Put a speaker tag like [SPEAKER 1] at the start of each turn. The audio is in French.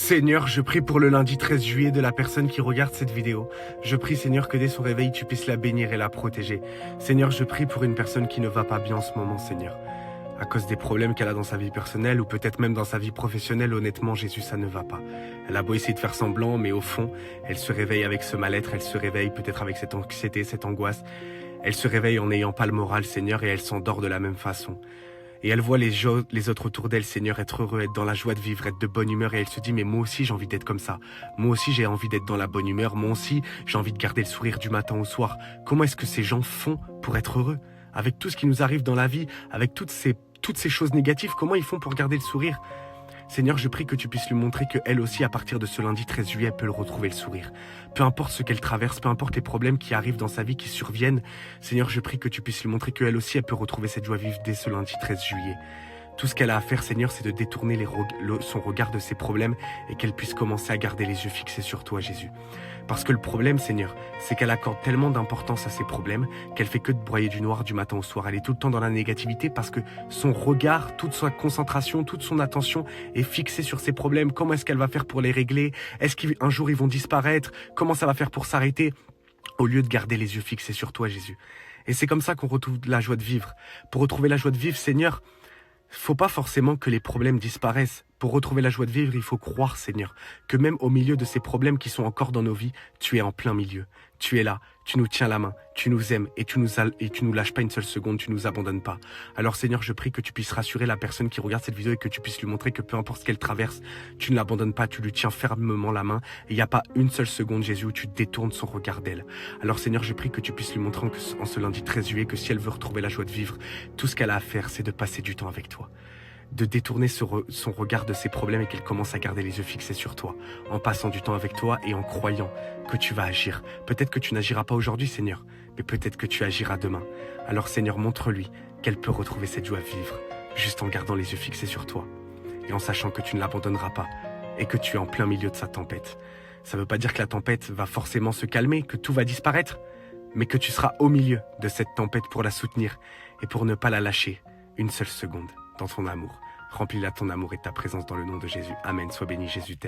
[SPEAKER 1] Seigneur, je prie pour le lundi 13 juillet de la personne qui regarde cette vidéo. Je prie, Seigneur, que dès son réveil, tu puisses la bénir et la protéger. Seigneur, je prie pour une personne qui ne va pas bien en ce moment, Seigneur. À cause des problèmes qu'elle a dans sa vie personnelle ou peut-être même dans sa vie professionnelle, honnêtement, Jésus, ça ne va pas. Elle a beau essayer de faire semblant, mais au fond, elle se réveille avec ce mal-être, elle se réveille peut-être avec cette anxiété, cette angoisse. Elle se réveille en n'ayant pas le moral, Seigneur, et elle s'endort de la même façon. Et elle voit les autres autour d'elle, Seigneur, être heureux, être dans la joie de vivre, être de bonne humeur. Et elle se dit, mais moi aussi, j'ai envie d'être comme ça. Moi aussi, j'ai envie d'être dans la bonne humeur. Moi aussi, j'ai envie de garder le sourire du matin au soir. Comment est-ce que ces gens font pour être heureux? Avec tout ce qui nous arrive dans la vie, avec toutes ces choses négatives, comment ils font pour garder le sourire? Seigneur, je prie que tu puisses lui montrer qu'elle aussi, à partir de ce lundi 13 juillet, elle peut le retrouver le sourire. Peu importe ce qu'elle traverse, peu importe les problèmes qui arrivent dans sa vie, qui surviennent, Seigneur, je prie que tu puisses lui montrer qu'elle aussi, elle peut retrouver cette joie vive dès ce lundi 13 juillet. Tout ce qu'elle a à faire, Seigneur, c'est de détourner son regard de ses problèmes et qu'elle puisse commencer à garder les yeux fixés sur toi, Jésus. Parce que le problème, Seigneur, c'est qu'elle accorde tellement d'importance à ses problèmes qu'elle fait que de broyer du noir du matin au soir. Elle est tout le temps dans la négativité parce que son regard, toute sa concentration, toute son attention est fixée sur ses problèmes. Comment est-ce qu'elle va faire pour les régler? Est-ce qu'un jour ils vont disparaître? Comment ça va faire pour s'arrêter? Au lieu de garder les yeux fixés sur toi, Jésus. Et c'est comme ça qu'on retrouve la joie de vivre. Pour retrouver la joie de vivre, Seigneur, faut pas forcément que les problèmes disparaissent. Pour retrouver la joie de vivre, il faut croire, Seigneur, que même au milieu de ces problèmes qui sont encore dans nos vies, tu es en plein milieu. Tu es là, tu nous tiens la main, tu nous aimes et tu nous lâches pas une seule seconde, tu nous abandonnes pas. Alors Seigneur, je prie que tu puisses rassurer la personne qui regarde cette vidéo et que tu puisses lui montrer que peu importe ce qu'elle traverse, tu ne l'abandonnes pas, tu lui tiens fermement la main et il n'y a pas une seule seconde, Jésus, où tu détournes son regard d'elle. Alors Seigneur, je prie que tu puisses lui montrer en ce lundi 13 juillet que si elle veut retrouver la joie de vivre, tout ce qu'elle a à faire, c'est de passer du temps avec toi. De détourner son regard de ses problèmes et qu'elle commence à garder les yeux fixés sur toi, en passant du temps avec toi et en croyant que tu vas agir. Peut-être que tu n'agiras pas aujourd'hui, Seigneur, mais peut-être que tu agiras demain. Alors Seigneur, montre-lui qu'elle peut retrouver cette joie à vivre, juste en gardant les yeux fixés sur toi, et en sachant que tu ne l'abandonneras pas, et que tu es en plein milieu de sa tempête. Ça ne veut pas dire que la tempête va forcément se calmer, que tout va disparaître, mais que tu seras au milieu de cette tempête pour la soutenir, et pour ne pas la lâcher une seule seconde. Dans ton amour. Remplis-la de ton amour et de ta présence dans le nom de Jésus. Amen. Sois béni, Jésus t'aime.